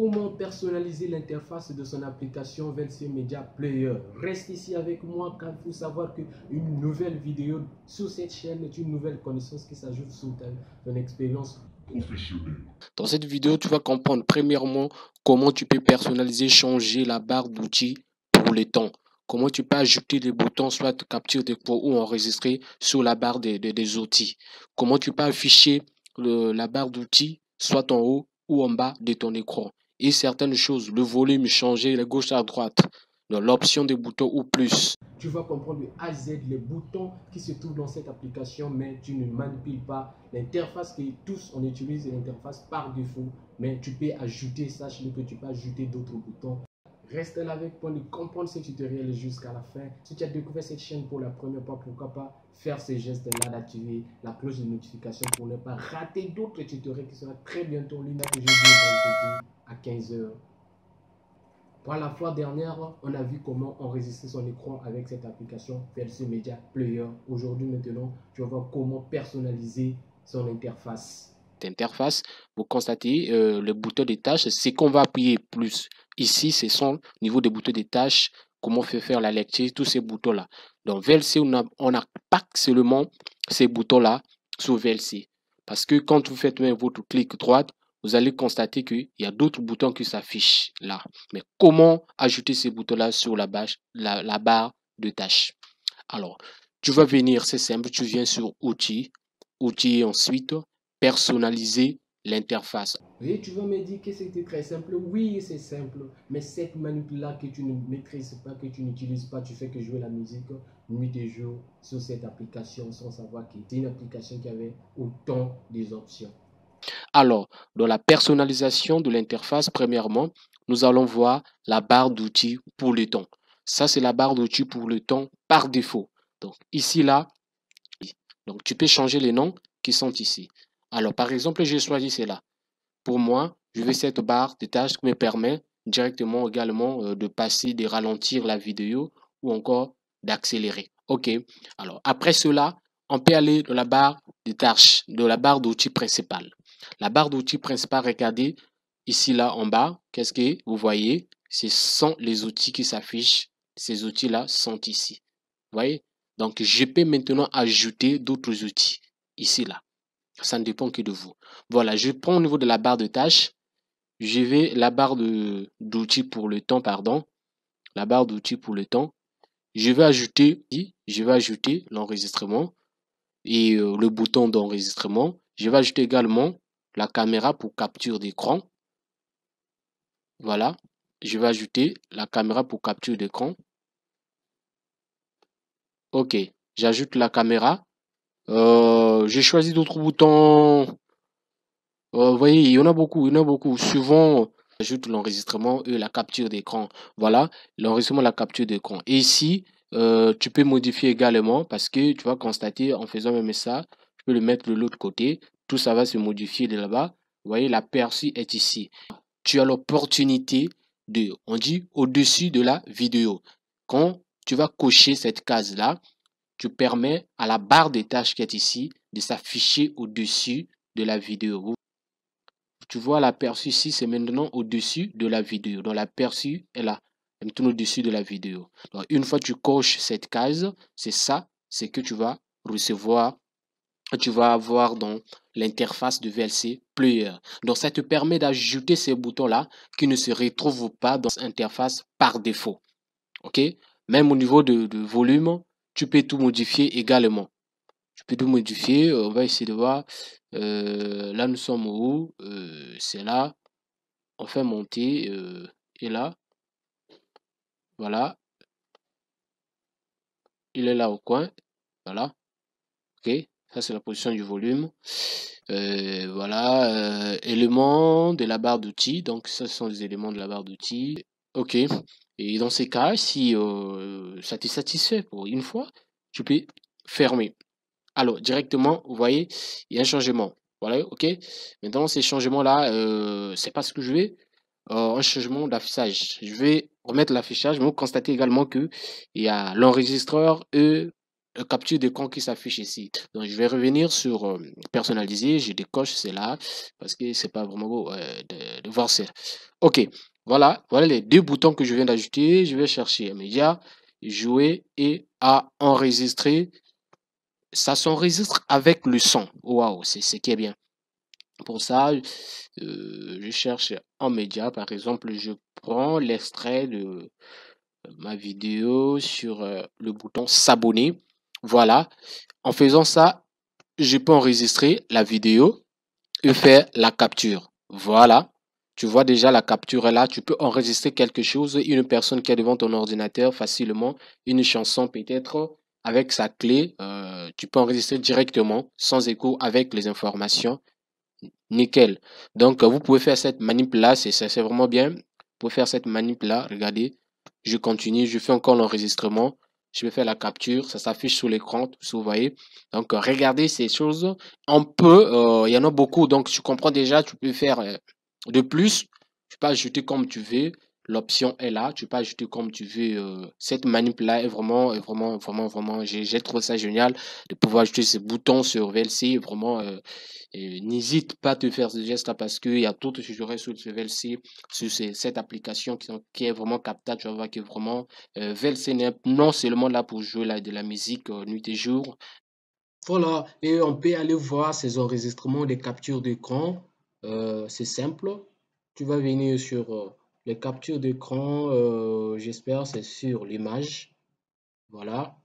comment personnaliser l'interface de son application VLC Media Player. Reste ici avec moi car il faut savoir qu'une nouvelle vidéo sur cette chaîne est une nouvelle connaissance qui s'ajoute sur ton expérience professionnelle. Dans cette vidéo, tu vas comprendre premièrement comment tu peux personnaliser, changer la barre d'outils pour les temps. Comment tu peux ajouter des boutons, soit capture d'écran ou enregistrer sur la barre des outils. Comment tu peux afficher la barre d'outils, soit en haut ou en bas de ton écran. Et certaines choses, le volume, changer de gauche à droite, l'option des boutons ou plus. Tu vas comprendre de A à Z les boutons qui se trouvent dans cette application, mais tu ne manipules pas l'interface que tous on utilise, l'interface par défaut, mais tu peux ajouter, sache-le que tu peux ajouter d'autres boutons. Reste là avec moi de comprendre ce tutoriel jusqu'à la fin. Si tu as découvert cette chaîne pour la première fois, pourquoi pas faire ces gestes-là, d'activer la cloche de notification pour ne pas rater d'autres tutoriels qui seront très bientôt en ligne que j'ai dit à 15 h. Pour la fois dernière, on a vu comment enregistrer son écran avec cette application VLC Media Player. Aujourd'hui, maintenant, tu vas voir comment personnaliser son interface. Interface, vous constatez le bouton des tâches, c'est qu'on va appuyer plus. Ici, c'est son niveau des boutons des tâches, comment faire la lecture, tous ces boutons-là. Donc, VLC, on n'a pas seulement ces boutons-là sur VLC. Parce que quand vous faites même votre clic droite, vous allez constater qu'il y a d'autres boutons qui s'affichent là. Mais comment ajouter ces boutons-là sur la barre de tâches? Alors, tu vas venir, c'est simple, tu viens sur Outils, Outils et ensuite personnaliser l'interface. Oui, tu vas me dire que c'était très simple. Oui, c'est simple. Mais cette manip-là que tu ne maîtrises pas, que tu n'utilises pas, tu fais que jouer la musique nuit et jour sur cette application sans savoir que c'est une application qui avait autant des options. Alors, dans la personnalisation de l'interface, premièrement, nous allons voir la barre d'outils pour le temps. Ça, c'est la barre d'outils pour le temps par défaut. Donc, ici, là, donc tu peux changer les noms qui sont ici. Alors, par exemple, j'ai choisi cela. Pour moi, je veux cette barre de tâches qui me permet directement également de passer, de ralentir la vidéo ou encore d'accélérer. OK. Alors, après cela, on peut aller dans la barre de tâches, de la barre d'outils principale. La barre d'outils principale, regardez ici, là, en bas. Qu'est-ce que vous voyez? Ce sont les outils qui s'affichent. Ces outils-là sont ici. Vous voyez? Donc, je peux maintenant ajouter d'autres outils ici, là. Ça ne dépend que de vous. Voilà, je prends au niveau de la barre de tâches. Je vais la barre d'outils pour le temps, pardon. La barre d'outils pour le temps. Je vais ajouter l'enregistrement et le bouton d'enregistrement. Je vais ajouter également la caméra pour capture d'écran. Voilà. Je vais ajouter la caméra pour capture d'écran. OK. J'ajoute la caméra. J'ai choisi d'autres boutons. Vous voyez, il y en a beaucoup, il y en a beaucoup. Souvent, j'ajoute l'enregistrement et la capture d'écran. Voilà, l'enregistrement, la capture d'écran. Et ici, tu peux modifier également parce que tu vas constater en faisant même ça, tu peux le mettre de l'autre côté. Tout ça va se modifier de là-bas. Vous voyez, l'aperçu est ici. Tu as l'opportunité de, on dit, au-dessus de la vidéo. Quand tu vas cocher cette case-là, tu permets à la barre des tâches qui est ici de s'afficher au-dessus de la vidéo. Tu vois l'aperçu ici, c'est maintenant au-dessus de la vidéo. Donc l'aperçu est là, maintenant au-dessus de la vidéo. Donc une fois que tu coches cette case, c'est ça, c'est que tu vas recevoir, tu vas avoir dans l'interface de VLC Player. Donc ça te permet d'ajouter ces boutons-là qui ne se retrouvent pas dans l'interface par défaut. OK? Même au niveau de volume, tu peux tout modifier également. Tu peux tout modifier. On va essayer de voir. Là, nous sommes où? C'est là. On fait monter. Et là. Voilà. Il est là au coin. Voilà. OK. Ça, c'est la position du volume. Voilà. Éléments de la barre d'outils. Donc, ça, ce sont les éléments de la barre d'outils. OK. Et dans ces cas, si ça te satisfait pour une fois, tu peux fermer. Alors, directement, vous voyez, il y a un changement. Voilà, OK. Maintenant, ces changements-là, c'est pas ce que je veux. Un changement d'affichage. Je vais remettre l'affichage, mais vous constatez également que il y a l'enregistreur et le capture d'écran qui s'affiche ici. Donc, je vais revenir sur personnaliser. Je décoche cela parce que c'est pas vraiment beau de voir ça. Ok, voilà les deux boutons que je viens d'ajouter. Je vais chercher un média, jouer et à enregistrer. Ça s'enregistre avec le son. Waouh, c'est ce qui est bien. Pour ça, je cherche un média. Par exemple, je prends l'extrait de ma vidéo sur le bouton s'abonner. Voilà. En faisant ça, je peux enregistrer la vidéo et faire la capture. Voilà. Tu vois déjà la capture est là. Tu peux enregistrer quelque chose, une personne qui est devant ton ordinateur facilement, une chanson peut-être avec sa clé. Tu peux enregistrer directement sans écho avec les informations. Nickel. Donc, vous pouvez faire cette manip-là, c'est vraiment bien. Vous pouvez faire cette manip-là, regardez. Je continue, je fais encore l'enregistrement. Je vais faire la capture, ça s'affiche sur l'écran, vous voyez. Donc, regardez ces choses. On peut, il y en a beaucoup, donc tu comprends déjà, tu peux faire de plus. Tu peux ajouter comme tu veux. L'option est là, tu peux ajouter comme tu veux. Cette manip-là est vraiment, j'ai trouvé ça génial de pouvoir ajouter ces boutons sur VLC, vraiment. Et n'hésite pas à te faire ce geste-là parce qu'il y a d'autres tutoriels sur le VLC, sur cette application qui est vraiment captable. Tu vas voir que vraiment, VLC n'est non seulement là pour jouer de la musique nuit et jour. Voilà, et on peut aller voir ces enregistrements des captures d'écran. C'est simple. Tu vas venir sur les captures d'écran. J'espère c'est sur l'image. Voilà,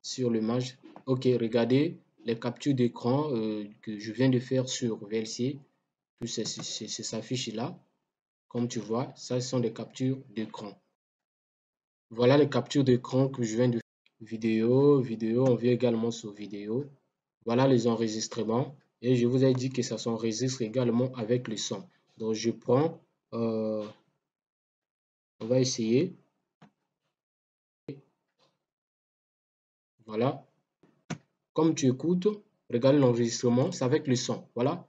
sur l'image. Ok, regardez les captures d'écran que je viens de faire sur VLC. Tout s'affiche là. Comme tu vois, ça ce sont des captures d'écran. Voilà les captures d'écran que je viens de faire. Vidéo, on vient également sur vidéo. Voilà les enregistrements. Et je vous ai dit que ça s'enregistre également avec le son. Donc je prends, on va essayer. Voilà. Comme tu écoutes, regarde l'enregistrement, c'est avec le son. Voilà.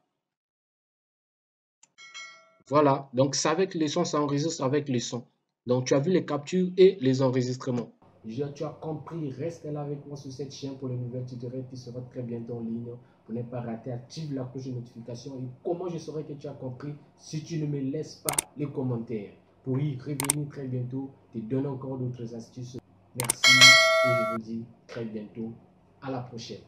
Voilà. Donc c'est avec le son, ça enregistre avec le son. Donc tu as vu les captures et les enregistrements. Tu as compris, reste là avec moi sur cette chaîne pour les nouvelles tutoriels qui seront très bientôt en ligne. Pour ne pas rater, active la cloche de notification. Et comment je saurai que tu as compris si tu ne me laisses pas les commentaires. Pour y revenir très bientôt, te donner encore d'autres astuces. Merci et je vous dis très bientôt. À la prochaine.